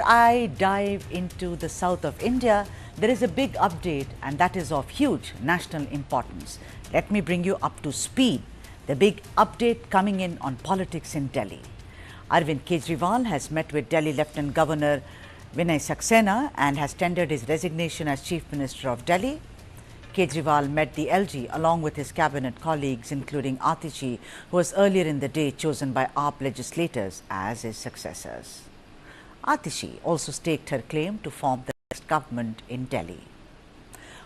I dive into the south of India, there is a big update and that is of huge national importance. Let me bring you up to speed. The big update coming in on politics in Delhi. Arvind Kejriwal has met with Delhi Lieutenant Governor Vinay Saxena and has tendered his resignation as Chief Minister of Delhi. Kejriwal met the LG along with his cabinet colleagues, including Atishi, who was earlier in the day chosen by AAP legislators as his successors. Atishi also staked her claim to form the next government in Delhi.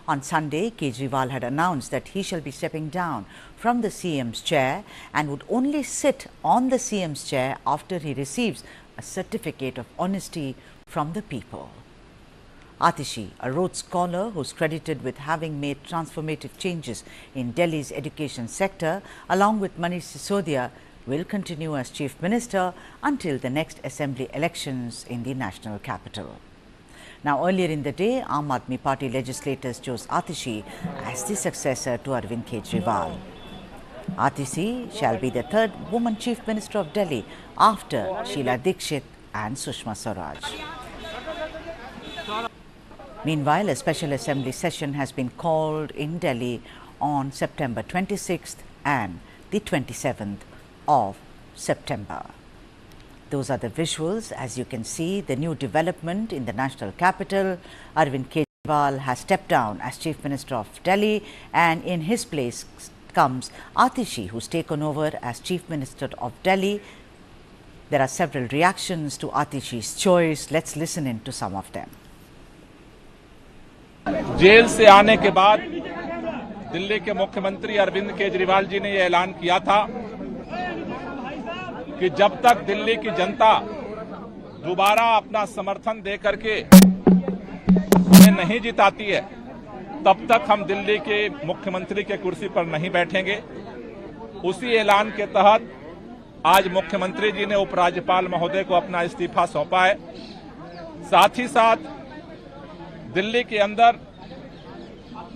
On Sunday, Kejriwal had announced that he shall be stepping down from the CM's chair and would only sit on the CM's chair after he receives a certificate of honesty from the people. Atishi, a Rhodes Scholar who is credited with having made transformative changes in Delhi's education sector, along with Manish Sisodia, will continue as Chief Minister until the next Assembly elections in the national capital. Now, earlier in the day, Aam Aadmi Party legislators chose Atishi as the successor to Arvind Kejriwal. Atishi shall be the third woman Chief Minister of Delhi after Sheila Dikshit and Sushma Swaraj. Meanwhile, a special assembly session has been called in Delhi on September 26th and the 27th of September. Those are the visuals. As you can see, the new development in the national capital. Arvind Kejriwal has stepped down as Chief Minister of Delhi, and in his place comes Atishi, who's taken over as Chief Minister of Delhi. There are several reactions to Atishi's choice. Let's listen in to some of them. जेल से आने के बाद दिल्ली के मुख्यमंत्री अरविंद केजरीवाल जी ने यह ऐलान किया था कि जब तक दिल्ली की जनता दोबारा अपना समर्थन दे करके उन्हें नहीं जिताती है, तब तक हम दिल्ली के मुख्यमंत्री के कुर्सी पर नहीं बैठेंगे। उसी ऐलान के तहत आज मुख्यमंत्री जी ने उपराज्यपाल महोदय को अपना इस्तीफा सौंपा है। साथ ही साथ दिल्ली के अंदर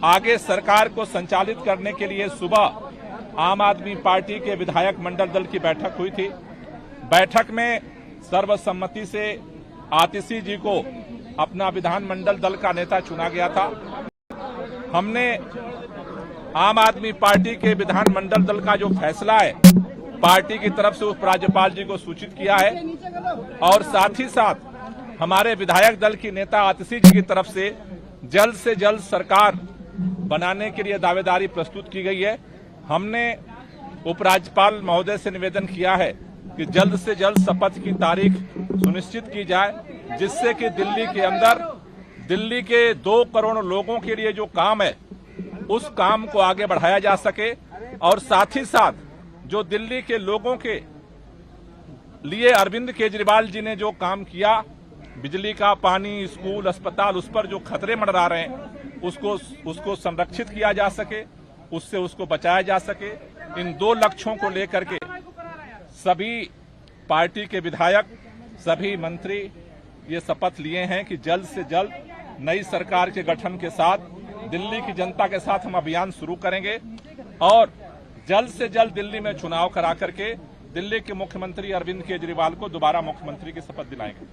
आगे सरकार को संचालित करने के लिए सुबह आम आदमी पार्टी के विधायक मंडल दल की बैठक हुई थी। बैठक में सर्वसम्मति से आतिशी जी को अपना विधानमंडल दल का नेता चुना गया था। हमने आम आदमी पार्टी के विधानमंडल दल का जो फैसला है पार्टी की तरफ से उपराज्यपाल जी को सूचित किया है और साथ ही साथ हमारे विधायक दल की नेता आतिशी जी की तरफ से जल्द सरकार बनाने के लिए दावेदारी प्रस्तुत की गई है। हमने उपराज्यपाल महोदय से निवेदन किया है कि जल्द से जल्द शपथ की तारीख सुनिश्चित की जाए, जिससे कि दिल्ली के अंदर दिल्ली के 2 करोड़ लोगों के लिए जो काम है उस काम को आगे बढ़ाया जा सके और साथ ही साथ जो दिल्ली के लोगों के लिए अरविंद केजरीवाल जी ने जो काम किया, बिजली का, पानी, स्कूल, अस्पताल, उस पर जो खतरे मंडरा रहे हैं उसको संरक्षित किया जा सके, उससे उसको बचाया जा सके। इन 2 लक्ष्यों को लेकर के सभी पार्टी के विधायक, सभी मंत्री ये शपथ लिए हैं कि जल्द से जल्द नई सरकार के गठन के साथ दिल्ली की जनता के साथ हम अभियान शुरू करेंगे और जल्द से जल्द दिल्ली में चुनाव करा करके दिल्ली के मुख्यमंत्री अरविंद केजरीवाल को दोबारा मुख्यमंत्री की शपथ दिलाएंगे।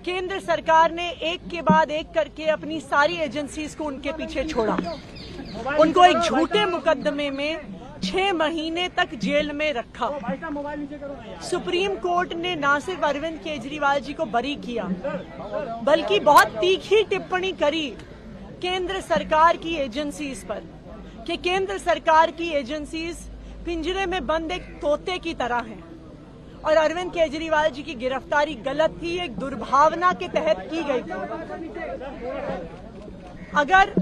केंद्र सरकार ने एक के बाद एक करके अपनी सारी एजेंसीज को उनके पीछे छोड़ा। उनको एक झूठे मुकदमे में 6 महीने तक जेल में रखा। सुप्रीम कोर्ट ने न सिर्फ अरविंद केजरीवाल जी को बरी किया, बल्कि बहुत तीखी टिप्पणी करी केंद्र सरकार की एजेंसीज पर कि केंद्र सरकार की एजेंसीज पिंजरे में बंद एक तोते की तरह है और अरविंद केजरीवाल जी की गिरफ्तारी गलत थी, एक दुर्भावना के तहत की गई थी। अगर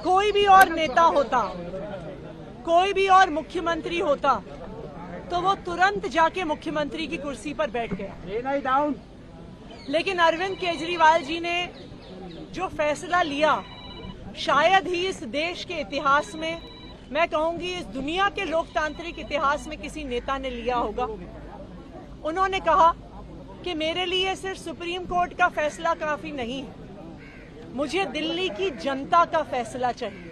कोई भी और नेता होता, कोई भी और मुख्यमंत्री होता तो वो तुरंत जाके मुख्यमंत्री की कुर्सी पर बैठ गया। लेकिन अरविंद केजरीवाल जी ने जो फैसला लिया, शायद ही इस देश के इतिहास में, मैं कहूंगी इस दुनिया के लोकतांत्रिक इतिहास में किसी नेता ने लिया होगा। उन्होंने कहा कि मेरे लिए सिर्फ सुप्रीम कोर्ट का फैसला काफी नहीं है, मुझे दिल्ली की जनता का फैसला चाहिए।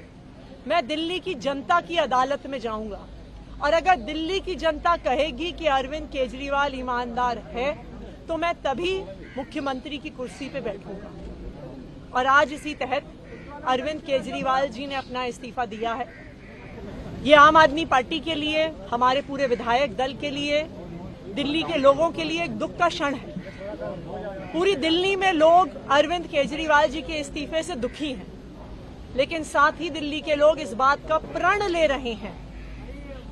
मैं दिल्ली की जनता की अदालत में जाऊंगा और अगर दिल्ली की जनता कहेगी कि अरविंद केजरीवाल ईमानदार है तो मैं तभी मुख्यमंत्री की कुर्सी पे बैठूंगा। और आज इसी तहत अरविंद केजरीवाल जी ने अपना इस्तीफा दिया है। ये आम आदमी पार्टी के लिए, हमारे पूरे विधायक दल के लिए, दिल्ली के लोगों के लिए एक दुख का क्षण है। पूरी दिल्ली में लोग अरविंद केजरीवाल जी के इस्तीफे से दुखी हैं, लेकिन साथ ही दिल्ली के लोग इस बात का प्रण ले रहे हैं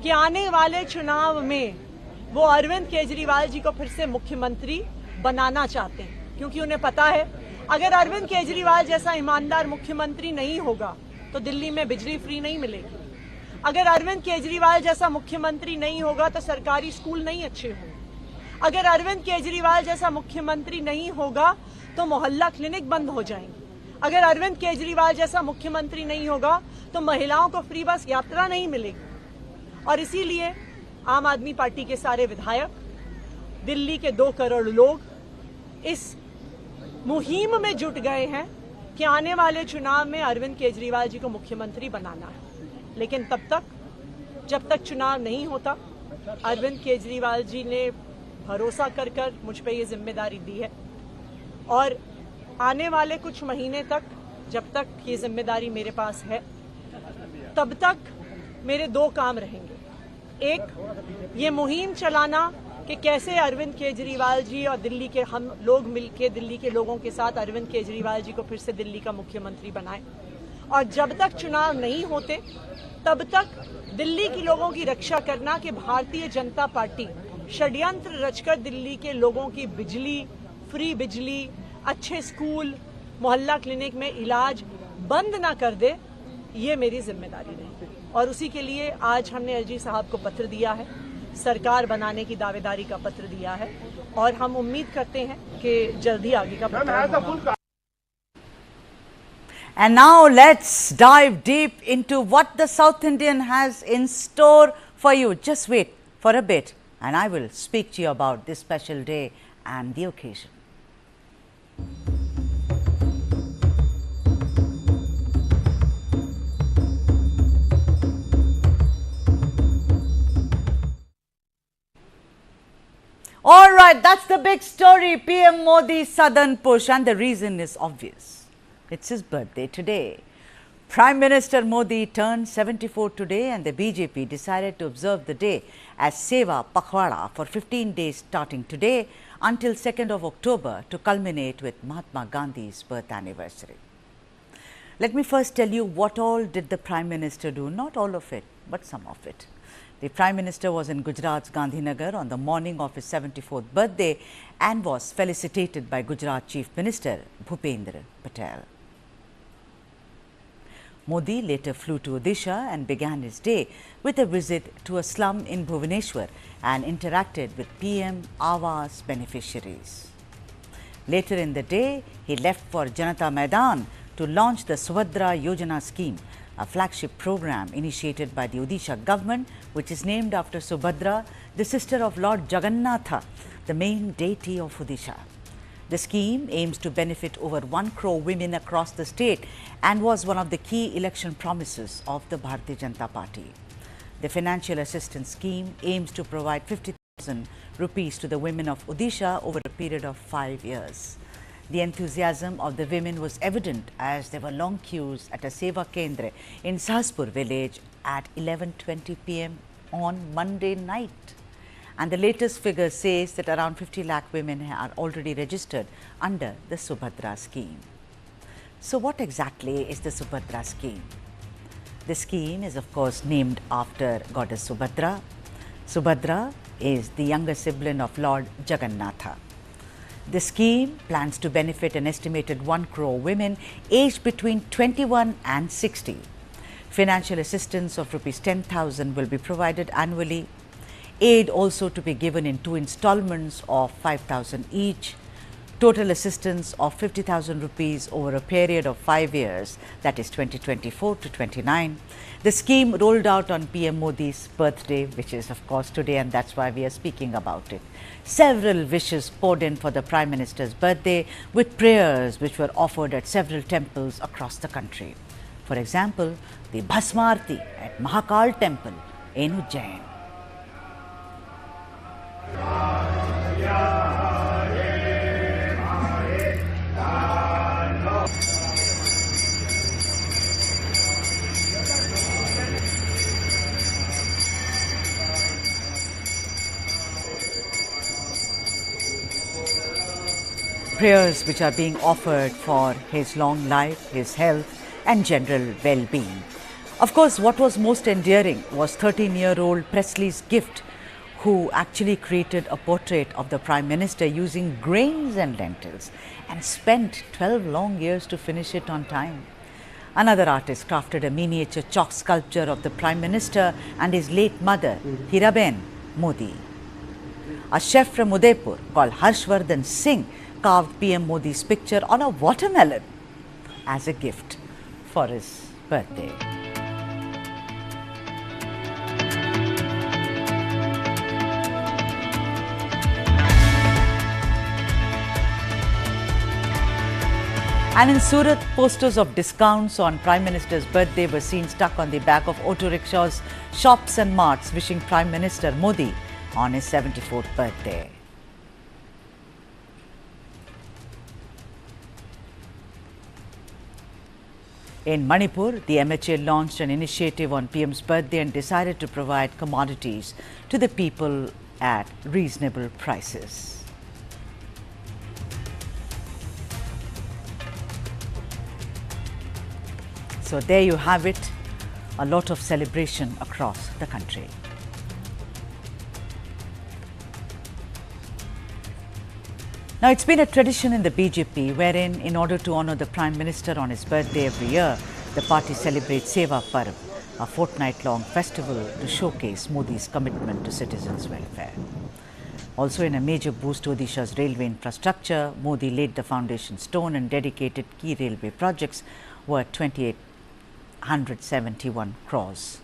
कि आने वाले चुनाव में वो अरविंद केजरीवाल जी को फिर से मुख्यमंत्री बनाना चाहते हैं, क्योंकि उन्हें पता है अगर अरविंद केजरीवाल जैसा ईमानदार मुख्यमंत्री नहीं होगा तो दिल्ली में बिजली फ्री नहीं मिलेगी। अगर अरविंद केजरीवाल जैसा मुख्यमंत्री नहीं होगा तो सरकारी स्कूल नहीं अच्छे होंगे। अगर अरविंद केजरीवाल जैसा मुख्यमंत्री नहीं होगा तो मोहल्ला क्लिनिक बंद हो जाएंगे। अगर अरविंद केजरीवाल जैसा मुख्यमंत्री नहीं होगा तो महिलाओं को फ्री बस यात्रा नहीं मिलेगी। और इसीलिए आम आदमी पार्टी के सारे विधायक, दिल्ली के 2 करोड़ लोग इस मुहिम में जुट गए हैं कि आने वाले चुनाव में अरविंद केजरीवाल जी को मुख्यमंत्री बनाना है। लेकिन तब तक, जब तक चुनाव नहीं होता, अरविंद केजरीवाल जी ने भरोसा कर मुझ पे ये जिम्मेदारी दी है और आने वाले कुछ महीने तक, जब तक ये जिम्मेदारी मेरे पास है, तब तक मेरे 2 काम रहेंगे। एक, ये मुहिम चलाना कि कैसे अरविंद केजरीवाल जी और दिल्ली के हम लोग मिलकर दिल्ली के लोगों के साथ अरविंद केजरीवाल जी को फिर से दिल्ली का मुख्यमंत्री बनाएं। और जब तक चुनाव नहीं होते तब तक दिल्ली के लोगों की रक्षा करना कि भारतीय जनता पार्टी षड्यंत्र रचकर दिल्ली के लोगों की बिजली, फ्री बिजली, अच्छे स्कूल, मोहल्ला क्लिनिक में इलाज बंद ना कर दे, ये मेरी जिम्मेदारी रहेगी। और उसी के लिए आज हमने एलजी साहब को पत्र दिया है, सरकार बनाने की दावेदारी का पत्र दिया है और हम उम्मीद करते हैं कि जल्दी आगे का पत्र। And now let's dive deep into what the South Indian has in store for you. Just wait for a bit and I will speak to you about this special day and the occasion. All right, that's the big story, PM Modi's southern push, and the reason is obvious. It's his birthday today. Prime Minister Modi turned 74 today and the BJP decided to observe the day as Seva Pakhwada for 15 days starting today until 2nd of October to culminate with Mahatma Gandhi's birth anniversary. Let me first tell you what all did the Prime Minister do, not all of it, but some of it. The Prime Minister was in Gujarat's Gandhinagar on the morning of his 74th birthday and was felicitated by Gujarat Chief Minister Bhupendra Patel. Modi later flew to Odisha and began his day with a visit to a slum in Bhubaneswar and interacted with PM Awas beneficiaries. Later in the day, he left for Janata Maidan to launch the Subhadra Yojana scheme, a flagship program initiated by the Odisha government, which is named after Subhadra, the sister of Lord Jagannatha, the main deity of Odisha. The scheme aims to benefit over 1 crore women across the state and was one of the key election promises of the Bharatiya Janata Party. The financial assistance scheme aims to provide 50,000 rupees to the women of Odisha over a period of 5 years. The enthusiasm of the women was evident as there were long queues at a Seva Kendra in Sahspur village at 11:20 p.m. on Monday night. And the latest figure says that around 50 lakh women are already registered under the Subhadra scheme. So what exactly is the Subhadra scheme? The scheme is of course named after goddess Subhadra. Subhadra is the younger sibling of Lord Jagannatha. The scheme plans to benefit an estimated 1 crore women aged between 21 and 60. Financial assistance of rupees 10,000 will be provided annually. Aid also to be given in 2 installments of 5,000 each. Total assistance of 50,000 rupees over a period of 5 years, that is 2024 to 29. The scheme rolled out on PM Modi's birthday, which is of course today, and that's why we are speaking about it. Several wishes poured in for the Prime Minister's birthday with prayers which were offered at several temples across the country. For example, the Bhasmarti at Mahakal Temple in Ujjain. prayers which are being offered for his long life, his health and general well-being. Of course, what was most endearing was 13-year-old Presley's gift, who actually created a portrait of the Prime Minister using grains and lentils and spent 12 long years to finish it on time. Another artist crafted a miniature chalk sculpture of the Prime Minister and his late mother, Hiraben Modi. A chef from Udaipur called Harshvardhan Singh carved PM Modi's picture on a watermelon as a gift for his birthday. And in Surat, posters of discounts on Prime Minister's birthday were seen stuck on the back of auto rickshaws, shops and marts wishing Prime Minister Modi on his 74th birthday. In Manipur, the MHA launched an initiative on PM's birthday and decided to provide commodities to the people at reasonable prices. So there you have it, a lot of celebration across the country. Now, it's been a tradition in the BJP wherein, in order to honour the Prime Minister on his birthday every year, the party celebrates Seva Parv, a fortnight-long festival to showcase Modi's commitment to citizens' welfare. Also, in a major boost to Odisha's railway infrastructure, Modi laid the foundation stone and dedicated key railway projects worth 2,871 crores.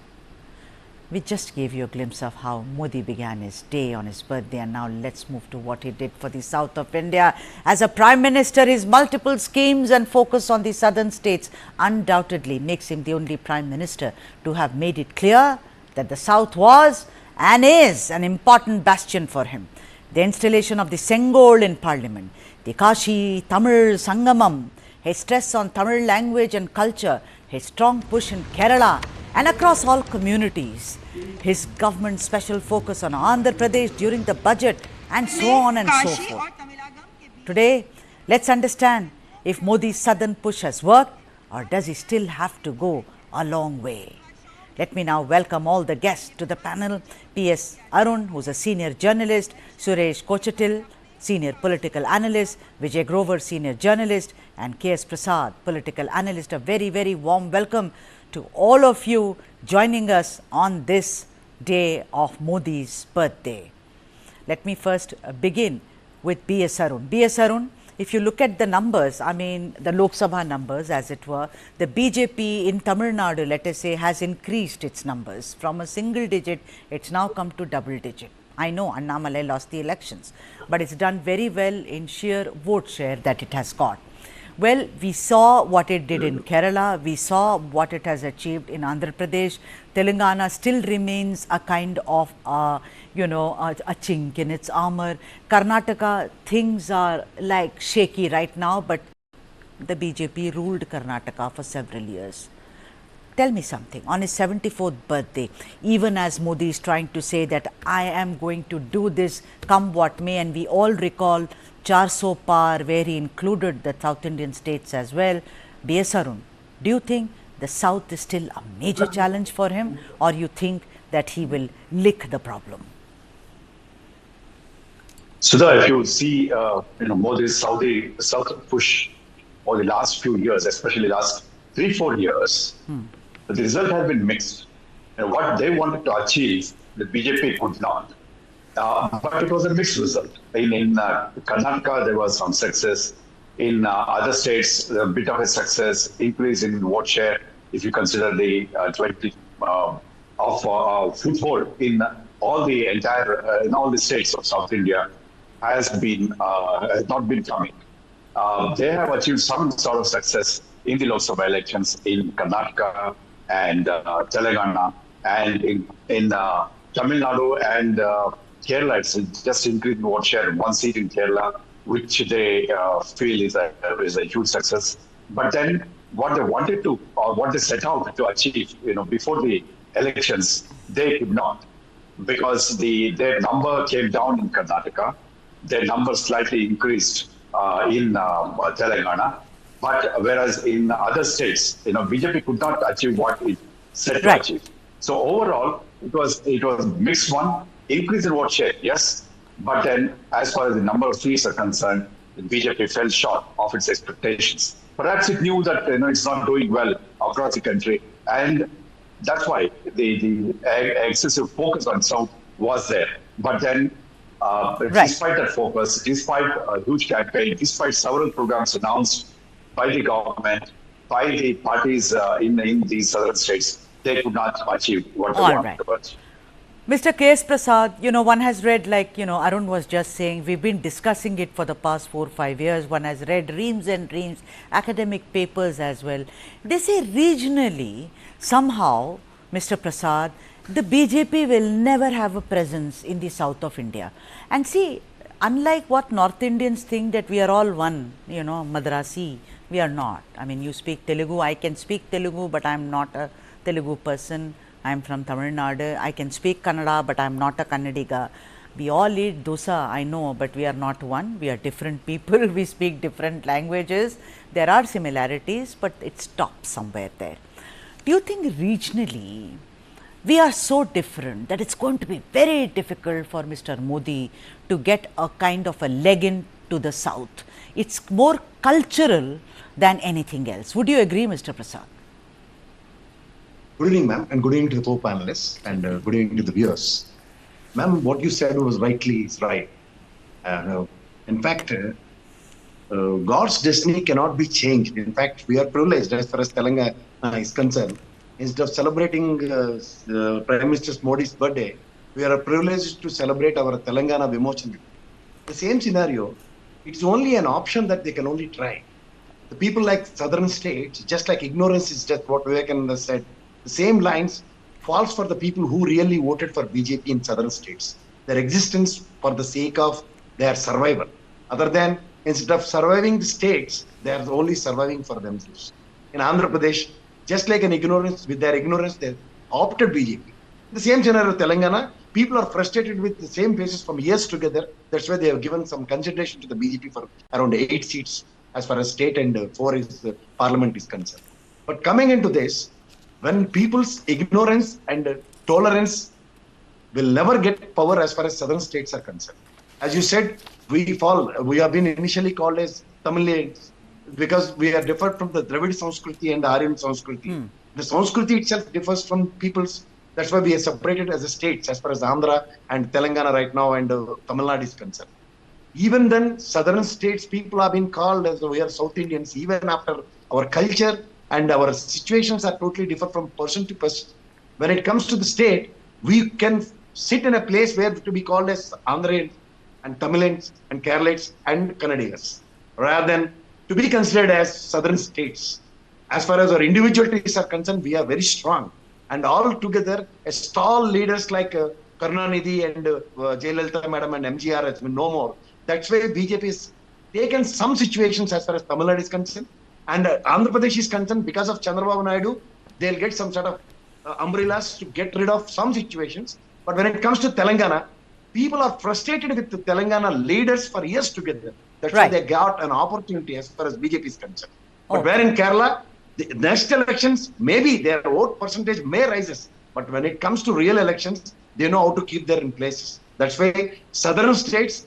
We just gave you a glimpse of how Modi began his day on his birthday, and now let's move to what he did for the south of India. As a Prime Minister, his multiple schemes and focus on the southern states undoubtedly makes him the only Prime Minister to have made it clear that the south was and is an important bastion for him. The installation of the Sengol in Parliament, the Kashi Tamil Sangamam, his stress on Tamil language and culture, his strong push in Kerala and across all communities, his government's special focus on Andhra Pradesh during the budget, and so on and so forth. Today, let's understand if Modi's southern push has worked, or does he still have to go a long way. Let me now welcome all the guests to the panel. P.S. Arun, who's a senior journalist, Suresh Kochatil, senior political analyst, Vijay Grover, senior journalist, and K.S. Prasad, political analyst. A very, very warm welcome to all of you joining us on this day of Modi's birthday. Let me first begin with B.S. Arun. B.S. Arun, if you look at the numbers, I mean the Lok Sabha numbers as it were, the BJP in Tamil Nadu, let us say, has increased its numbers from a single digit, it's now come to double digit. I know Annamalai lost the elections, but it's done very well in sheer vote share that it has got. Well, we saw what it did in Kerala, we saw what it has achieved in Andhra Pradesh. Telangana still remains a kind of, a chink in its armor. Karnataka, things are like shaky right now, but the BJP ruled Karnataka for several years. Tell me something, on his 74th birthday, even as Modi is trying to say that I am going to do this come what may, and we all recall 400 Par, where he included the South Indian states as well. B.S. Arun, do you think the South is still a major challenge for him, or you think that he will lick the problem? Sudha, if you see, Modi's South push over the last few years, especially last 3-4 years, the result has been mixed. What they wanted to achieve, the BJP could not. But it was a mixed result. In Karnataka, there was some success. In other states, a bit of a success, increase in vote share, if you consider the 20 foothold in all the states of South India has not been coming. They have achieved some sort of success in the Lok Sabha elections in Karnataka and Telangana, and in Tamil Nadu and Kerala. It's just increased vote share, one seat in Kerala, which they feel is a huge success. But then what they wanted to, or what they set out to achieve, before the elections, they could not, because their number came down in Karnataka. Their number slightly increased in Telangana. But whereas in other states, BJP could not achieve what it set to Right. achieve. So overall, it was mixed one, increase in vote share, yes. But then, as far as the number of seats are concerned, the BJP fell short of its expectations. Perhaps it knew that it's not doing well across the country, and that's why the excessive focus on South was there. But then, despite that focus, despite a huge campaign, despite several programs announced by the government, by the parties in these southern states, they could not achieve what they wanted to achieve. Mr. K.S. Prasad, one has read, like, Arun was just saying, we've been discussing it for the past 4 or 5 years. One has read reams and reams, academic papers as well. They say regionally, somehow, Mr. Prasad, the BJP will never have a presence in the south of India. And see, unlike what North Indians think that we are all one, Madrasi, we are not. I mean, you speak Telugu, I can speak Telugu, but I am not a Telugu person. I am from Tamil Nadu. I can speak Kannada, but I am not a Kannadiga. We all eat dosa, I know, but we are not one. We are different people. We speak different languages. There are similarities, but it stops somewhere there. Do you think regionally we are so different that it's going to be very difficult for Mr. Modi to get a kind of a leg into the south? It's more cultural than anything else. Would you agree, Mr. Prasad? Good evening, ma'am, and good evening to the co-panelists, and good evening to the viewers. Ma'am, what you said was right. In fact, God's destiny cannot be changed. In fact, we are privileged as far as Telangana is concerned. Instead of celebrating Prime Minister Modi's birthday, we are privileged to celebrate our Telangana Vimochan. The same scenario, it's only an option that they can only try. The people like southern states, just like ignorance is just what Vivekananda said, the same lines falls for the people who really voted for BJP in southern states. Their existence for the sake of their survival. Other than, instead of surviving the states, they are only surviving for themselves. In Andhra Pradesh, just like with their ignorance, they opted BJP. The same scenario of Telangana, people are frustrated with the same faces from years together. That's why they have given some consideration to the BJP for around 8 seats as far as state and 4 is parliament is concerned. But coming into this, when people's ignorance and tolerance will never get power as far as southern states are concerned. As you said, we have been initially called as Tamilians because we are different from the Dravid Sanskriti and the Aryan Sanskriti. The Sanskriti itself differs from people's, that's why we are separated as a states as far as Andhra and Telangana right now and Tamil Nadu is concerned. Even then, southern states, people have been called as we are South Indians, even after our culture and our situations are totally different from person to person. When it comes to the state, we can sit in a place where to be called as Andhrians and Tamilians and Keralites and Kannadigas, rather than to be considered as southern states. As far as our individualities are concerned, we are very strong. And all together, as tall leaders like Karunanidhi and Jayalalitha Madam and MGR has been no more. That's why BJP has taken some situations as far as Tamil Nadu is concerned. And Andhra Pradesh is concerned, because of Chandrababu Naidu, they'll get some sort of umbrellas to get rid of some situations. But when it comes to Telangana, people are frustrated with the Telangana leaders for years together. That's why they got an opportunity as far as BJP is concerned. But where in Kerala, the next elections, maybe their vote percentage may rises. But when it comes to real elections, they know how to keep their in places. That's why southern states,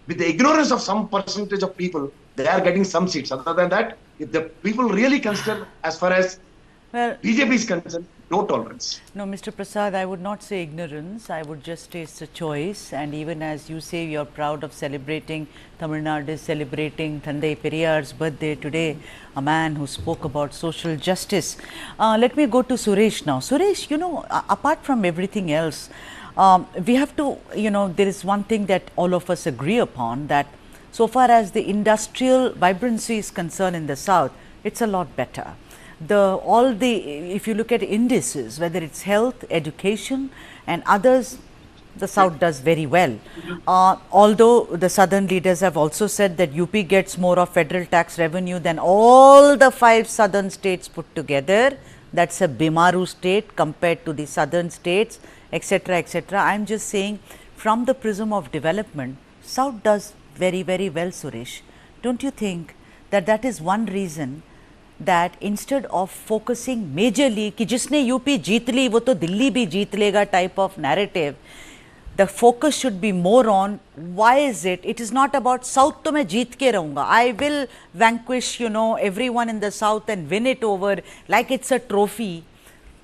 with the ignorance of some percentage of people, they are getting some seats. Other than that, if the people really consider as far as BJP is concerned, no tolerance. No, Mr. Prasad, I would not say ignorance. I would just say it's a choice. And even as you say, you're proud of celebrating, Tamil Nadu is celebrating Thandai Periyar's birthday today, a man who spoke about social justice. Let me go to Suresh now. Suresh, apart from everything else, we have to, there is one thing that all of us agree upon, that so far as the industrial vibrancy is concerned in the south, it's a lot better. If you look at indices, whether it's health, education and others, the south does very well. Although the southern leaders have also said that UP gets more of federal tax revenue than all the 5 southern states put together. That's a Bimaru state compared to the southern states, etc., etc. I'm just saying, from the prism of development, south does very, very well, Suresh. don't you think that that is one reason that instead of focusing majorly कि जिसने UP जीत ली वो तो दिल्ली भी जीत लेगा type of narrative, the focus should be more on why is it is not about South तो मैं जीत के रहूँगा, I will vanquish everyone in the South and win it over like it's a trophy.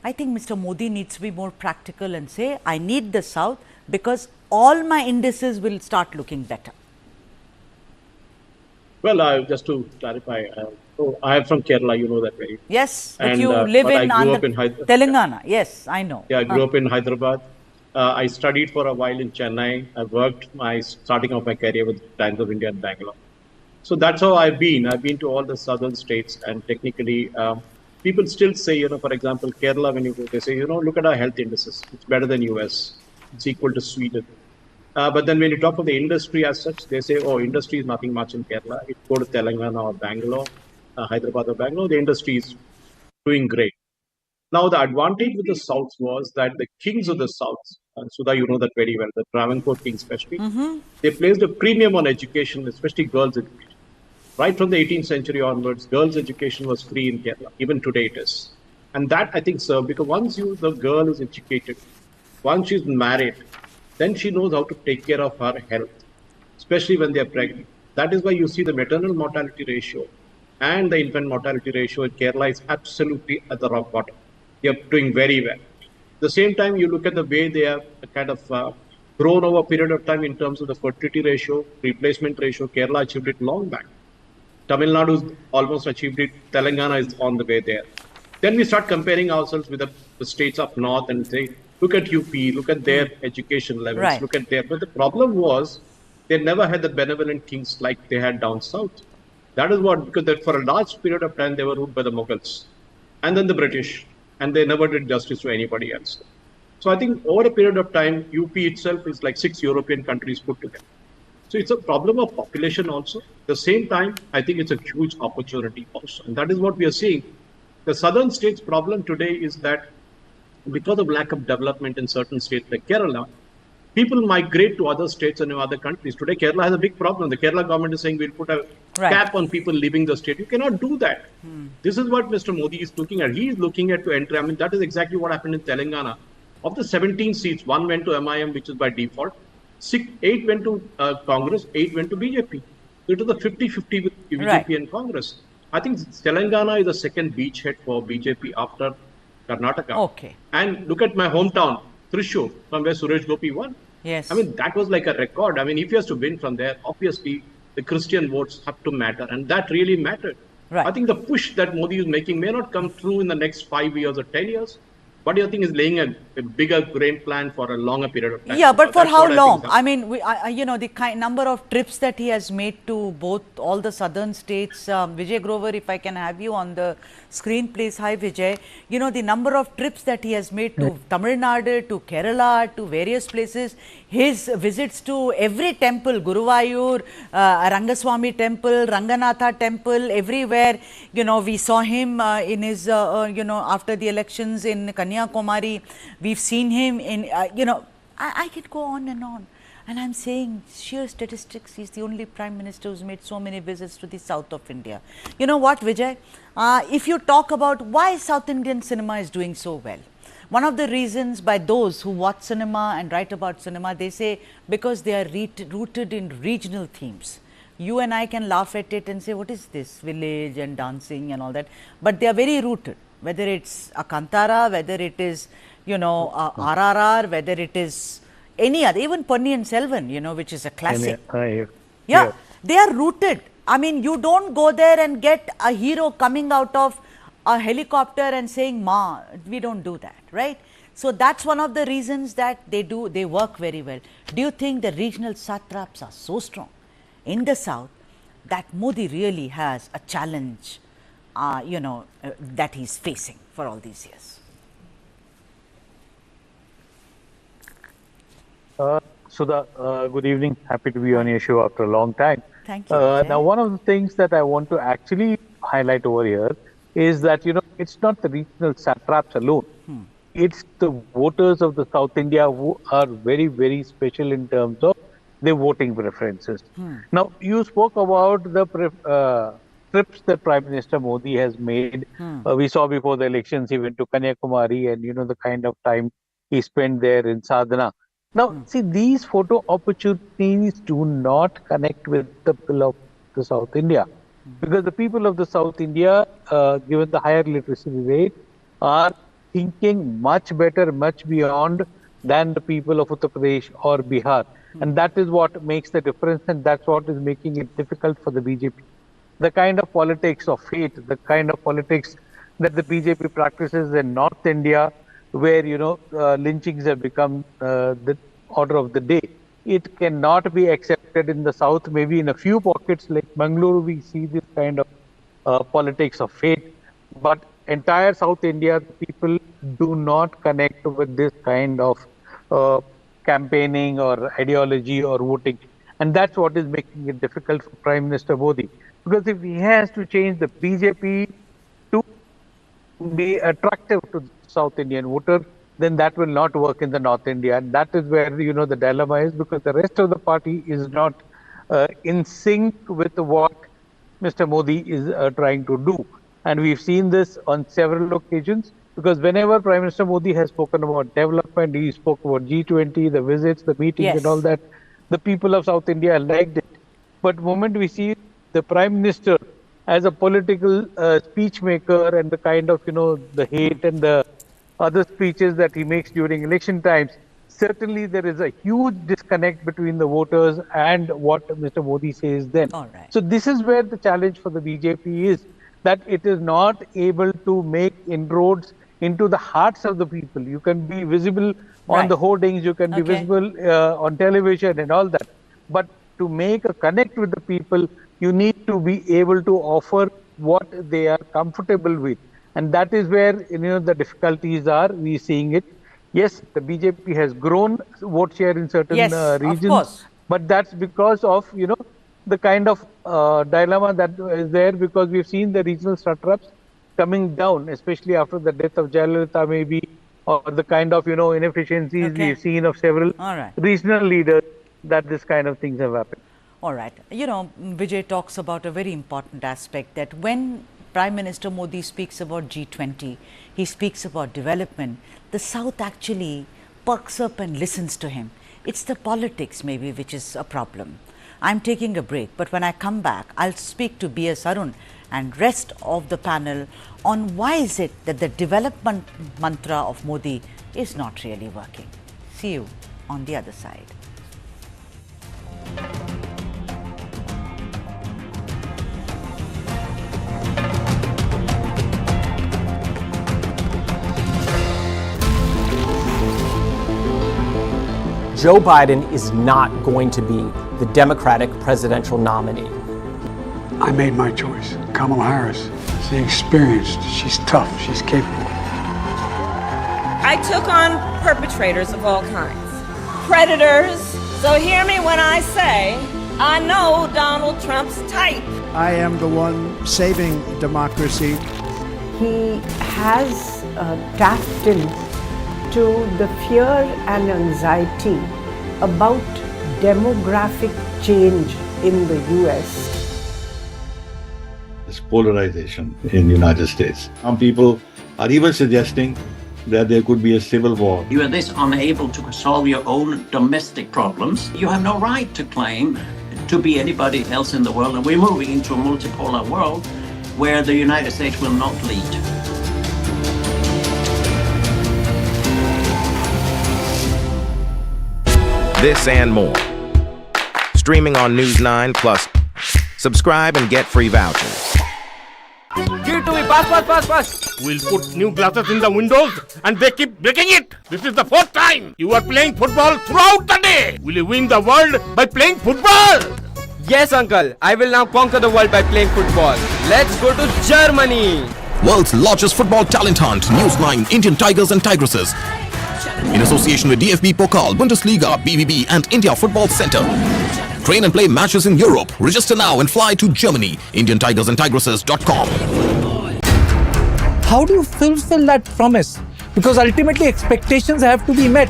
I think Mr. Modi needs to be more practical and say I need the South because all my indices will start looking better. Well, just to clarify, I am from Kerala, you know that very well. Yes, but And, you live but in I grew up in Telangana. Yes, I know. Yeah, I grew up in Hyderabad. I studied for a while in Chennai. I worked starting off my career with Times of India in Bangalore. So that's how I've been. I've been to all the southern states, and technically, people still say, for example, Kerala, when you go, they say, look at our health indices. It's better than US. It's equal to Sweden. But then when you talk of the industry as such, they say, oh, industry is nothing much in Kerala. If you go to Telangana or Bangalore, Hyderabad or Bangalore, the industry is doing great. Now, the advantage with the South was that the kings of the South, and Sudha, you know that very well, the Travancore kings especially, they placed a premium on education, especially girls' education. Right from the 18th century onwards, girls' education was free in Kerala. Even today it is. And that, I think, served, because once the girl is educated, once she's married, then she knows how to take care of her health, especially when they're pregnant. That is why you see the maternal mortality ratio and the infant mortality ratio in Kerala is absolutely at the rock bottom. They are doing very well. At the same time, you look at the way they have kind of grown over a period of time in terms of the fertility ratio, replacement ratio. Kerala achieved it long back. Tamil Nadu almost achieved it. Telangana is on the way there. Then we start comparing ourselves with the states up north and say, look at UP, look at their education levels, Right. look at their. But the problem was they never had the benevolent kings like they had down south. That is what, because for a large period of time, they were ruled by the Mughals and then the British, and they never did justice to anybody else. So I think over a period of time, UP itself is like 6 European countries put together. So it's a problem of population also. At the same time, I think it's a huge opportunity also. And that is what we are seeing. The southern states' problem today is that because of lack of development in certain states like Kerala, people migrate to other states and other countries. Today, Kerala has a big problem. The Kerala government is saying we'll put a cap on people leaving the state. You cannot do that. This is what Mr. Modi is looking at. He is looking at to enter. I mean, that is exactly what happened in Telangana. Of the 17 seats, 1 went to MIM, which is by default. 8 went to Congress, 8 went to BJP. So it was a 50-50 with BJP and Congress. I think Telangana is the second beachhead for BJP after Karnataka. Okay. And look at my hometown, Thrissur, from where Suresh Gopi won. Yes. I mean, that was like a record. I mean, if he has to win from there, obviously the Christian votes have to matter. And that really mattered. Right. I think the push that Modi is making may not come through in the next 5 years or 10 years. What do you think is laying a bigger game plan for a longer period of time? Yeah, but for how long? I mean, the number of trips that he has made to all the southern states. Vijay Grover, if I can have you on the screen, please. Hi, Vijay. The number of trips that he has made to Tamil Nadu, to Kerala, to various places. His visits to every temple, Guruvayur, Rangaswamy temple, Ranganatha temple, everywhere. We saw him in his, after the elections in Kanyakumari. We've seen him in, I could go on. And I'm saying, sheer statistics, he's the only Prime Minister who's made so many visits to the south of India. You know what, Vijay? If you talk about why South Indian cinema is doing so well, one of the reasons by those who watch cinema and write about cinema, they say because they are rooted in regional themes. You and I can laugh at it and say, what is this? Village and dancing and all that. But they are very rooted, whether it's a Kantara, whether it is, RRR, whether it is any other, even Ponniyin Selvan, which is a classic. Yeah, they are rooted. I mean, you don't go there and get a hero coming out of a helicopter and saying, Ma, we don't do that, right? So that's one of the reasons that they work very well. Do you think the regional satraps are so strong in the south that Modi really has a challenge, that he's facing for all these years? Sudha, good evening. Happy to be on your show after a long time. Thank you. Now, one of the things that I want to actually highlight over here is that, it's not the regional satraps alone. It's the voters of the South India who are very, very special in terms of their voting preferences. Now, you spoke about the trips that Prime Minister Modi has made. We saw before the elections, he went to Kanyakumari, and the kind of time he spent there in Sadhana. Now, see, these photo opportunities do not connect with the people of the South India, because the people of the South India, given the higher literacy rate, are thinking much better, much beyond than the people of Uttar Pradesh or Bihar. And that is what makes the difference, and that's what is making it difficult for the BJP. The kind of politics of fate, the kind of politics that the BJP practices in North India, where lynchings have become the order of the day, it cannot be accepted in the South. Maybe in a few pockets like Mangaluru, we see this kind of politics of fate, but entire South India, people do not connect with this kind of campaigning or ideology or voting. And that's what is making it difficult for Prime Minister Modi. Because if he has to change the BJP to be attractive to the South Indian voter, then that will not work in the North India. And that is where, the dilemma is, because the rest of the party is not in sync with what Mr. Modi is trying to do. And we've seen this on several occasions, because whenever Prime Minister Modi has spoken about development, he spoke about G20, the visits, the meetings and all that, the people of South India liked it. But the moment we see the Prime Minister as a political speech maker, and the kind of, the hate and the other speeches that he makes during election times, certainly there is a huge disconnect between the voters and what Mr. Modi says then. So this is where the challenge for the BJP is, that it is not able to make inroads into the hearts of the people. You can be visible on the hoardings, you can be visible on television and all that. But to make a connect with the people, you need to be able to offer what they are comfortable with. And that is where, the difficulties are. We're seeing it. Yes, the BJP has grown vote share in certain regions, but that's because of, the kind of dilemma that is there, because we've seen the regional satraps coming down, especially after the death of Jayalalitha maybe, or the kind of, inefficiencies we've seen of several regional leaders, that this kind of things have happened. All right. Vijay talks about a very important aspect, that when Prime Minister Modi speaks about G20, he speaks about development, the South actually perks up and listens to him. It's the politics maybe which is a problem. I'm taking a break, but when I come back, I'll speak to B.S. Arun and rest of the panel on why is it that the development mantra of Modi is not really working. See you on the other side. Joe Biden is not going to be the Democratic presidential nominee. I made my choice. Kamala Harris. She's experienced. She's tough. She's capable. I took on perpetrators of all kinds. Predators. So hear me when I say, I know Donald Trump's type. I am the one saving democracy. He has tapped into the fear and anxiety about demographic change in the US. This polarization in the United States. Some people are even suggesting that there could be a civil war. You are this unable to solve your own domestic problems. You have no right to claim to be anybody else in the world, and we're moving into a multipolar world where the United States will not lead. This and more. Streaming on News9 Plus. Subscribe and get free vouchers. Give it to me, pass. We'll put new glasses in the windows and they keep breaking it. This is the fourth time you are playing football throughout the day. Will you win the world by playing football? Yes, uncle. I will now conquer the world by playing football. Let's go to Germany. World's largest football talent hunt, News9 Indian Tigers and Tigresses. In association with DFB Pokal, Bundesliga, BVB and India Football Center. Train and play matches in Europe. Register now and fly to Germany. IndianTigersandTigresses.com. How do you fulfill that promise? Because ultimately expectations have to be met.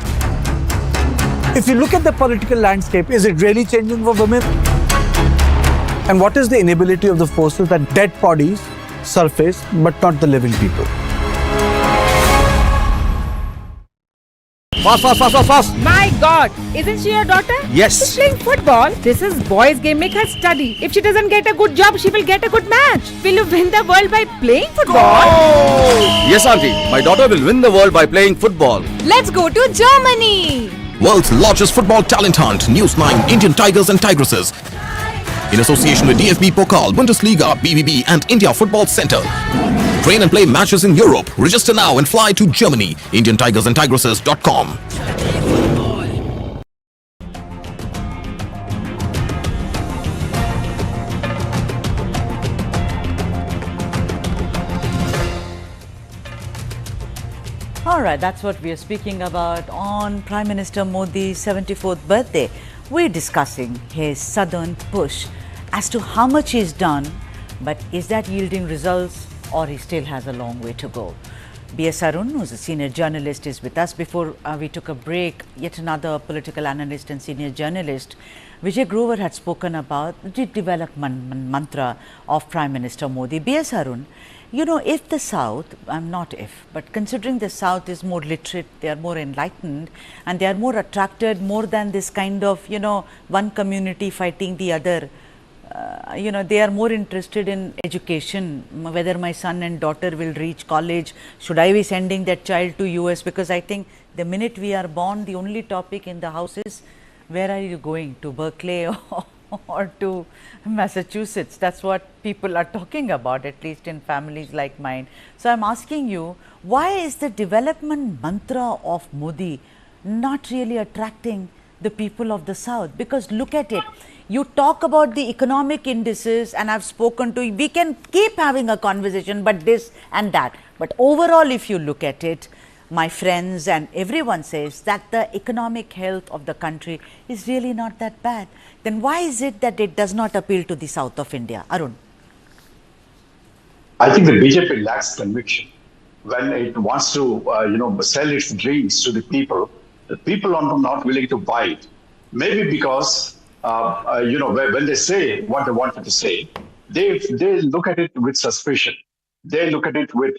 If you look at the political landscape, is it really changing for women? And what is the inability of the forces that dead bodies surface but not the living people? Fast, fast, fast, fast, fast. My God, isn't she your daughter? Yes. She's playing football. This is boys' game. Make her study. If she doesn't get a good job, she will get a good match. Will you win the world by playing football? Yes, auntie. My daughter will win the world by playing football. Let's go to Germany. World's largest football talent hunt, News9 Indian Tigers and Tigresses. In association with DFB Pokal, Bundesliga, BVB and India Football Center. Train and play matches in Europe. Register now and fly to Germany. IndianTigersandTigresses.com. All right, that's what we are speaking about on Prime Minister Modi's 74th birthday. We're discussing his southern push as to how much he's done, but is that yielding results or he still has a long way to go? B.S. Arun, who's a senior journalist, is with us. Before we took a break, yet another political analyst and senior journalist, Vijay Grover, had spoken about the development mantra of Prime Minister Modi. B.S. Arun, you know, if the South, not if, but considering the South is more literate, they are more enlightened and they are more attracted more than this kind of, you know, one community fighting the other. You know, they are more interested in education, whether my son and daughter will reach college, should I be sending that child to US, because I think the minute we are born, the only topic in the house is, where are you going, to Berkeley or to Massachusetts? That's what people are talking about, at least in families like mine. So I'm asking you, why is the development mantra of Modi not really attracting the people of the South? Because look at it, you talk about the economic indices, and I've spoken to, we can keep having a conversation, but this and that. But overall, if you look at it, my friends and everyone says that the economic health of the country is really not that bad. Then why is it that it does not appeal to the South of India? Arun. I think the BJP lacks conviction. When it wants to, sell its dreams to the people are not willing to buy it. Maybe because, when they say what they wanted to say, they look at it with suspicion. They look at it with,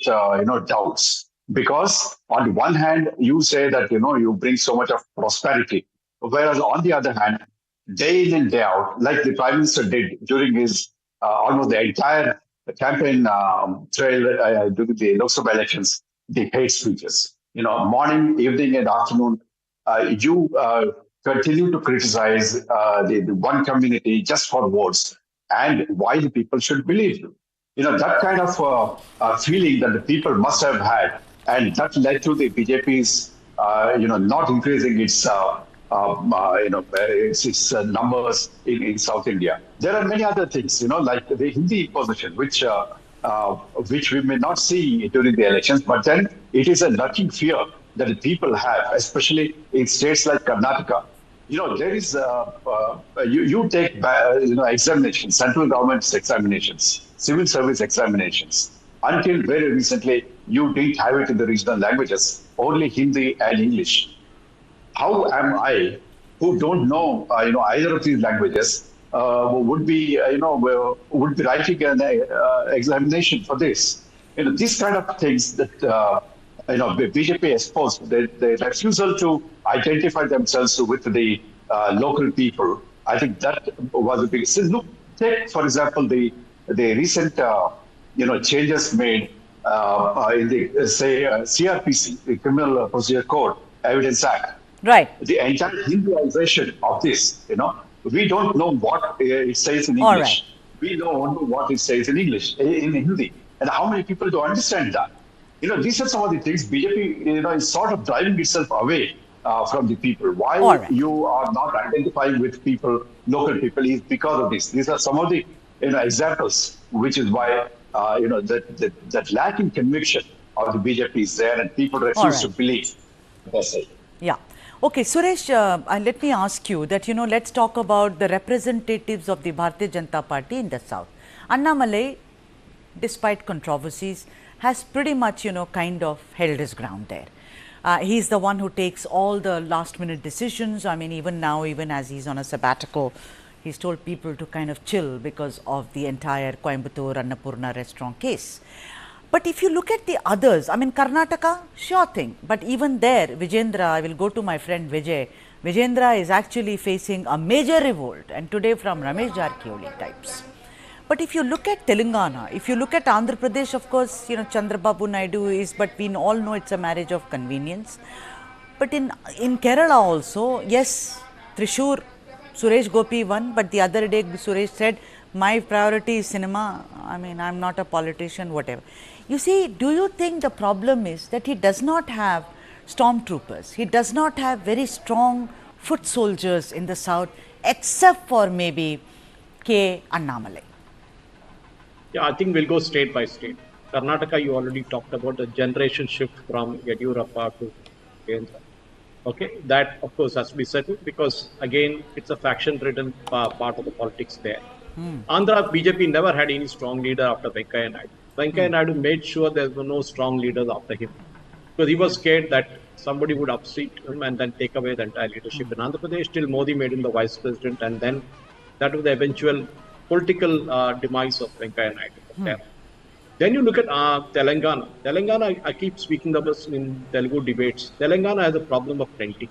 doubts. Because on the one hand, you say that, you bring so much of prosperity. Whereas on the other hand, day in and day out, like the Prime Minister did during his almost the entire campaign trail during the Lok Sabha elections, the hate speeches. Morning, evening, and afternoon, you continue to criticize the one community just for votes, and why the people should believe you. That kind of feeling that the people must have had, and that led to the BJP's, not increasing its its numbers in South India. There are many other things, like the Hindi position, which we may not see during the elections, but then it is a lurking fear that the people have, especially in states like Karnataka. There is you take examinations, central government's examinations, civil service examinations. Until very recently, you didn't have it in the regional languages, only Hindi and English. How am I, who don't know, either of these languages, would be writing an examination for this? These kind of things that BJP exposed, the refusal to identify themselves with the local people. I think that was a big. So look, take for example the recent changes made in the CRPC, the Criminal Procedure Code Evidence Act. Right. The entire Hinduization of this, we don't know what it says in English. All right. We know only what it says in English, in Hindi. And how many people do understand that? These are some of the things BJP, is sort of driving itself away from the people. Why you are not identifying with people, local people, is because of this. These are some of the examples, which is why that lack in conviction of the BJP is there, and people refuse to believe. Yeah. Okay, Suresh, let me ask you that, let's talk about the representatives of the Bharatiya Janata Party in the South. Annamalai, despite controversies, has pretty much, kind of held his ground there. He's the one who takes all the last minute decisions. I mean, even now, even as he's on a sabbatical, he's told people to kind of chill because of the entire Coimbatore Annapurna restaurant case. But if you look at the others, I mean, Karnataka, sure thing. But even there, Vijendra, I will go to my friend Vijay. Vijendra is actually facing a major revolt, and today from Ramesh Jarkioli types. But if you look at Telangana, if you look at Andhra Pradesh, of course, you know, Chandrababu Naidu is, but we all know it's a marriage of convenience. But in Kerala also, yes, Trishur, Suresh Gopi won, but the other day Suresh said, my priority is cinema, I mean, I'm not a politician, whatever. You see, do you think the problem is that he does not have stormtroopers, he does not have very strong foot soldiers in the south, except for maybe K. Annamalai? Yeah, I think we'll go state by state. Karnataka, you already talked about the generation shift from Yediyurappa to Kendra. Okay, that of course has to be settled because again, it's a faction-ridden part of the politics there. Andhra BJP never had any strong leader after Venkaiah Naidu. Venkaiah Naidu made sure there were no strong leaders after him because he was scared that somebody would upseat him and then take away the entire leadership in Andhra Pradesh. Till Modi made him the vice president, and then that was the eventual political demise of Venkaiah Naidu. Then you look at Telangana. Telangana, I keep speaking of this in Telugu debates. Telangana has a problem of plenty,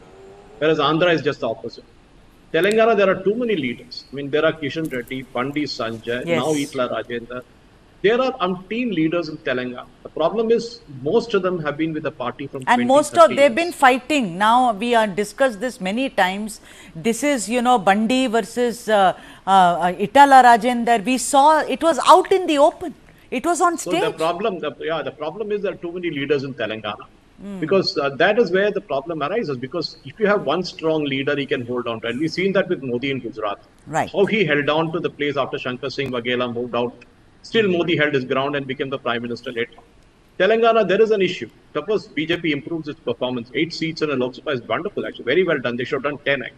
whereas Andhra is just the opposite. Telangana, there are too many leaders. I mean, there are Kishan Reddy, Pandi Sanjay, now Itla Rajendra. There are umpteen leaders in Telangana. The problem is most of them have been with the party from and most of they've been fighting. Now we are discussed this many times. This is, you know, Bandi versus Itala Rajendra. We saw it was out in the open. It was on stage. So the problem is there are too many leaders in Telangana. Because that is where the problem arises. Because if you have one strong leader, he can hold on to it. And we've seen that with Modi in Gujarat. Right. How he held on to the place after Shankar Singh Waghela moved out. Still, Modi held his ground and became the prime minister later. Telangana, there is an issue. Suppose BJP improves its performance. 8 seats in a Lok Sabha is wonderful, actually. Very well done. They should have done 10, actually.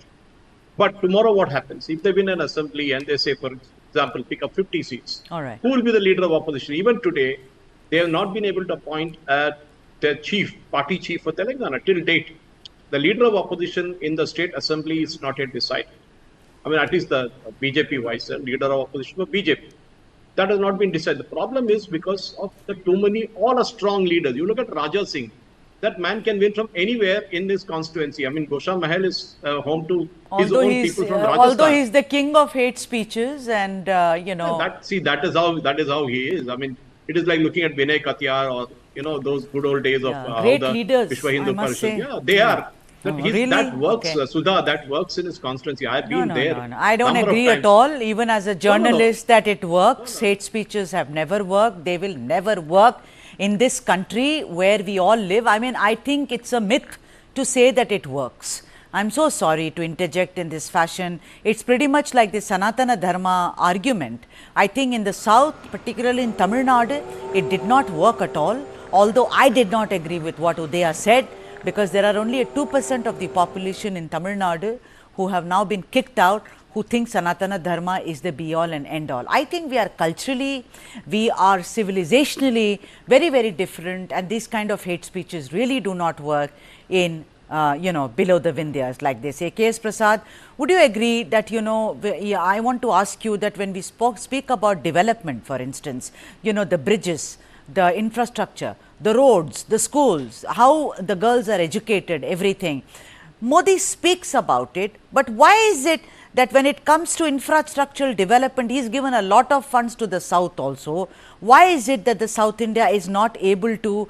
But tomorrow, what happens? If they win an assembly and they say, for example, pick up 50 seats, all right, who will be the leader of opposition? Even today, they have not been able to appoint their party chief for Telangana till date. The leader of opposition in the state assembly is not yet decided. I mean, at least the BJP vice leader of opposition for BJP. That has not been decided. The problem is because of the too many, all are strong leaders. You look at Raja Singh. That man can win from anywhere in this constituency. I mean, Gosha Mahal is home to his own people from Rajasthan. Although he's the king of hate speeches, and you know, that is how he is. I mean, it is like looking at Vinay Katiyar or those good old days of great leaders. Vishwa Hindu I must Parishad. say. Yeah, they are. Really? That works, Okay. Sudha. That works in his constituency. I've been there. No. I don't agree at all. Even as a journalist, that it works. Hate speeches have never worked. They will never work in this country where we all live. I mean, I think it's a myth to say that it works. I'm so sorry to interject in this fashion. It's pretty much like the Sanatana Dharma argument. I think in the south, particularly in Tamil Nadu, it did not work at all. Although I did not agree with what Udaya said, because there are only 2% of the population in Tamil Nadu who have now been kicked out, who think Sanatana Dharma is the be-all and end-all. I think we are culturally, we are civilizationally very, very different, and these kind of hate speeches really do not work in, below the Vindhyas, like they say. K.S. Prasad, would you agree that, I want to ask you that when we speak about development, for instance, the bridges, the infrastructure, the roads, the schools, how the girls are educated, everything. Modi speaks about it, but why is it that when it comes to infrastructural development, he's given a lot of funds to the south also? Why is it that the South India is not able to,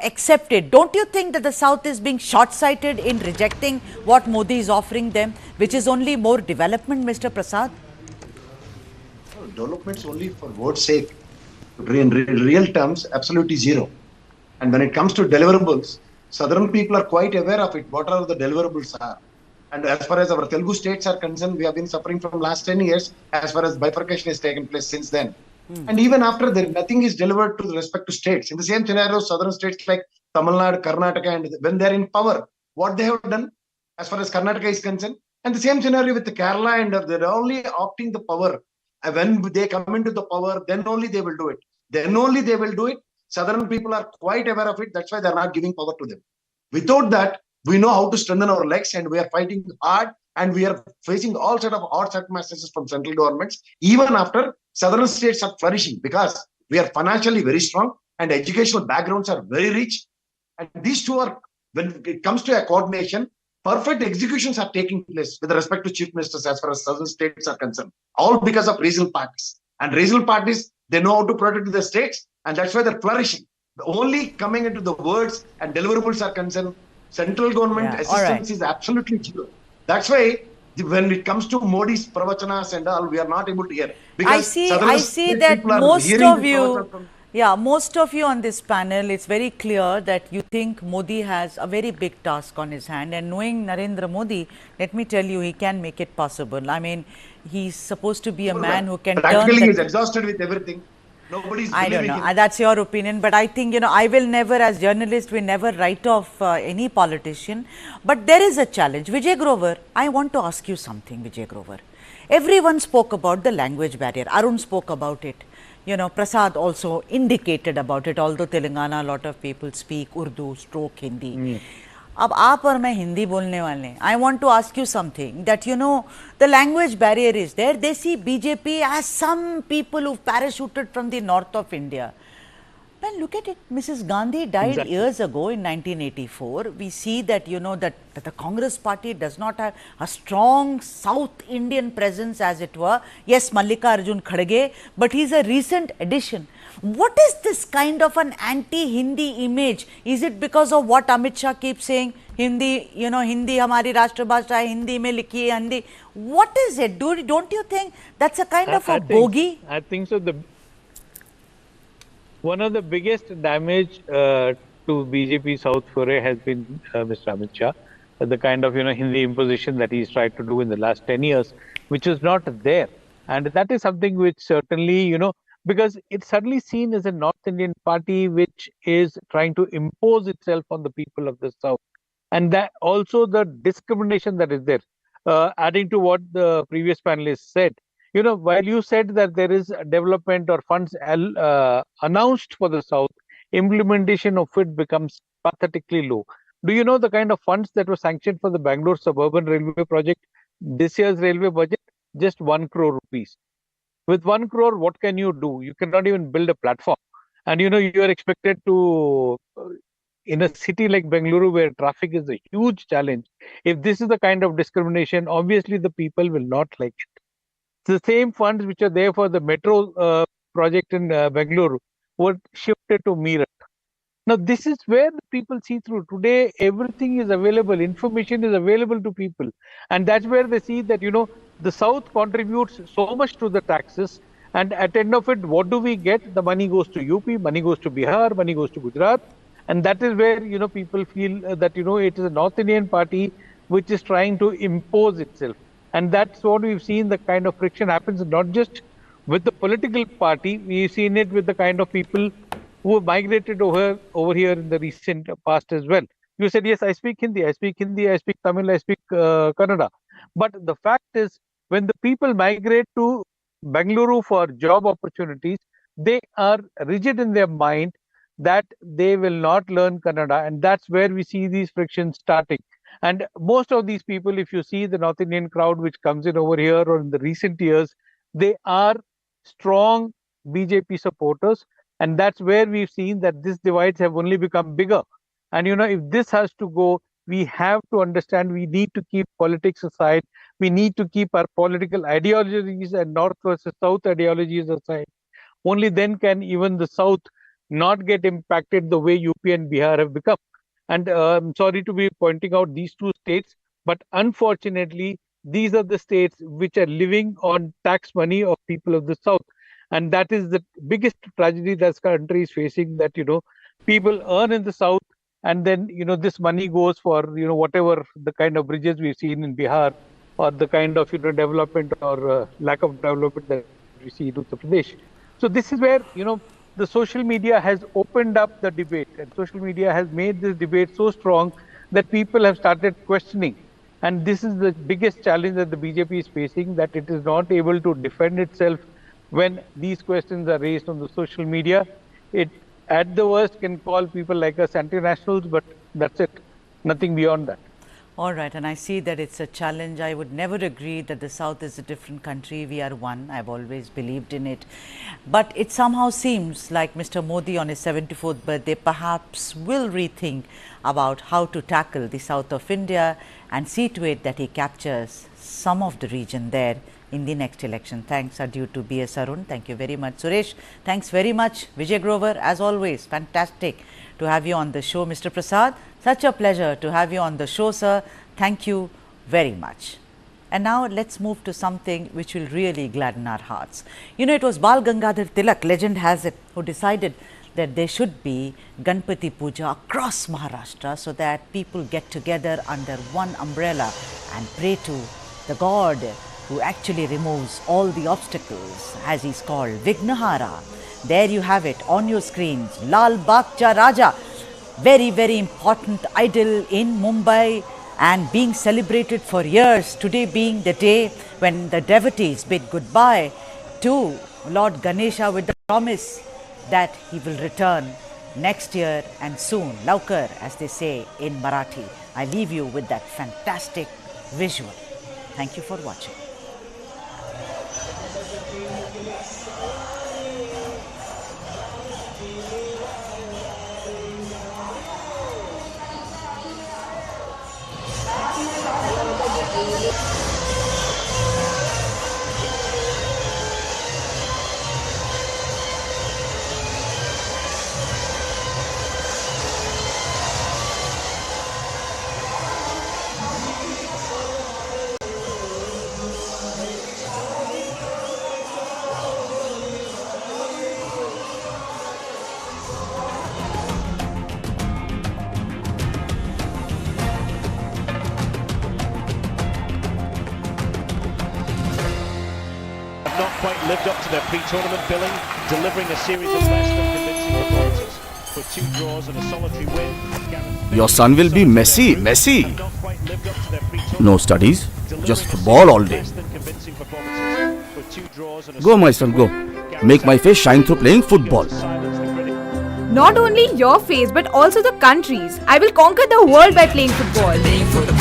accept it? Don't you think that the south is being short-sighted in rejecting what Modi is offering them, which is only more development, Mr. Prasad? Development is only for word's sake. In real terms, absolutely zero. And when it comes to deliverables, southern people are quite aware of it, what are the deliverables are. And as far as our Telugu states are concerned, we have been suffering from last 10 years as far as bifurcation has taken place since then. And even after that, nothing is delivered to respect to states. In the same scenario, southern states like Tamil Nadu, Karnataka, and when they're in power, what they have done as far as Karnataka is concerned. And the same scenario with the Kerala, and they're only opting the power. When they come into the power, then only they will do it. Then only they will do it. Southern people are quite aware of it. That's why they're not giving power to them. Without that, we know how to strengthen our legs, and we are fighting hard, and we are facing all sort of odd circumstances from central governments, even after southern states are flourishing, because we are financially very strong and educational backgrounds are very rich. And these two are, when it comes to a coordination, perfect executions are taking place with respect to chief ministers as far as southern states are concerned, all because of regional parties. And regional parties, they know how to protect the states, and that's why they're flourishing. Only coming into the words and deliverables are concerned, central government assistance is absolutely zero. That's why when it comes to Modi's pravachanas and all, we are not able to hear. Because I see that most of you, most of you on this panel, it's very clear that you think Modi has a very big task on his hand, and knowing Narendra Modi, let me tell you, he can make it possible. I mean, he's supposed to be a man who can practically turn. He's exhausted with everything. Nobody's I don't know. That's your opinion, but I think, I will never, as journalists, we never write off any politician. But there is a challenge. Vijay Grover, I want to ask you something, Vijay Grover. Everyone spoke about the language barrier. Arun spoke about it. Prasad also indicated about it, although Telangana, a lot of people speak Urdu, stroke Hindi. अब आप और मैं हिंदी बोलने वाले हैं. I want to ask you something, that the language barrier is there. They see BJP as some people who parachuted from the north of India. Well, look at it. Mrs. Gandhi died years ago in 1984. We see that that the Congress party does not have a strong South Indian presence, as it were. Yes, Mallikarjun Kharge, but he's a recent addition. What is this kind of an anti-Hindi image? Is it because of what Amit Shah keeps saying? Hindi, Hindi hamari rashtra bhasha hai, Hindi mein likhiye Hindi. What is it? Don't you think that's a kind of a bogey? I think so. One of the biggest damage to BJP South foray has been Mr. Amit Shah. The kind of Hindi imposition that he's tried to do in the last 10 years, which is not there. And that is something which certainly, because it's suddenly seen as a North Indian party which is trying to impose itself on the people of the South. And that also the discrimination that is there. Adding to what the previous panelists said, while you said that there is development or funds announced for the South, implementation of it becomes pathetically low. Do you know the kind of funds that were sanctioned for the Bangalore Suburban Railway project? This year's railway budget, just 1 crore rupees. With 1 crore, what can you do? You cannot even build a platform. And you are expected to, in a city like Bengaluru, where traffic is a huge challenge, if this is the kind of discrimination, obviously the people will not like it. The same funds which are there for the metro project in Bengaluru were shifted to Meerut. Now, this is where the people see through. Today, everything is available. Information is available to people. And that's where they see that, the South contributes so much to the taxes. And at the end of it, what do we get? The money goes to UP, money goes to Bihar, money goes to Gujarat. And that is where, people feel that, it is a North Indian party which is trying to impose itself. And that's what we've seen, the kind of friction happens, not just with the political party. We've seen it with the kind of people who have migrated over here in the recent past as well. You said, yes, I speak Hindi, I speak Tamil, I speak Kannada. But the fact is, when the people migrate to Bengaluru for job opportunities, they are rigid in their mind that they will not learn Kannada. And that's where we see these frictions starting. And most of these people, if you see the North Indian crowd which comes in over here or in the recent years, they are strong BJP supporters. And that's where we've seen that these divides have only become bigger. And, if this has to go, we have to understand we need to keep politics aside. We need to keep our political ideologies and North versus South ideologies aside. Only then can even the South not get impacted the way UP and Bihar have become. And I'm sorry to be pointing out these two states, but unfortunately, these are the states which are living on tax money of people of the South. And that is the biggest tragedy that country is facing, that, people earn in the South, and then, this money goes for, whatever the kind of bridges we've seen in Bihar, or the kind of, development or lack of development that we see in Uttar Pradesh. So this is where, the social media has opened up the debate, and social media has made this debate so strong that people have started questioning. And this is the biggest challenge that the BJP is facing, that it is not able to defend itself when these questions are raised on the social media. It, at the worst, can call people like us anti-nationals, but that's it. Nothing beyond that. All right, and I see that it's a challenge. I would never agree that the South is a different country. We are one. I've always believed in it. But it somehow seems like Mr. Modi on his 74th birthday perhaps will rethink about how to tackle the south of India and see to it that he captures some of the region there in the next election. Thanks are due to B.S. Arun. Thank you very much. Suresh, thanks very much. Vijay Grover, as always, fantastic to have you on the show. Mr. Prasad, such a pleasure to have you on the show, sir. Thank you very much. And now let's move to something which will really gladden our hearts. You know, it was Bal Gangadhar Tilak, legend has it, who decided that there should be Ganpati Puja across Maharashtra so that people get together under one umbrella and pray to the God who actually removes all the obstacles, as he's called, Vignahara. There you have it on your screens, Lal Bagcha Raja, very, very important idol in Mumbai and being celebrated for years, today being the day when the devotees bid goodbye to Lord Ganesha with the promise that he will return next year and soon, Laukar, as they say in Marathi. I leave you with that fantastic visual. Thank you for watching. Not quite lived up to their pre-tournament billing, delivering a series of less than convincing performances. With 2 draws and a solitary win. Your son will be Messi. No studies, just football all day. Go, my son, go. Make my face shine through playing football. Not only your face, but also the country's. I will conquer the world by playing football.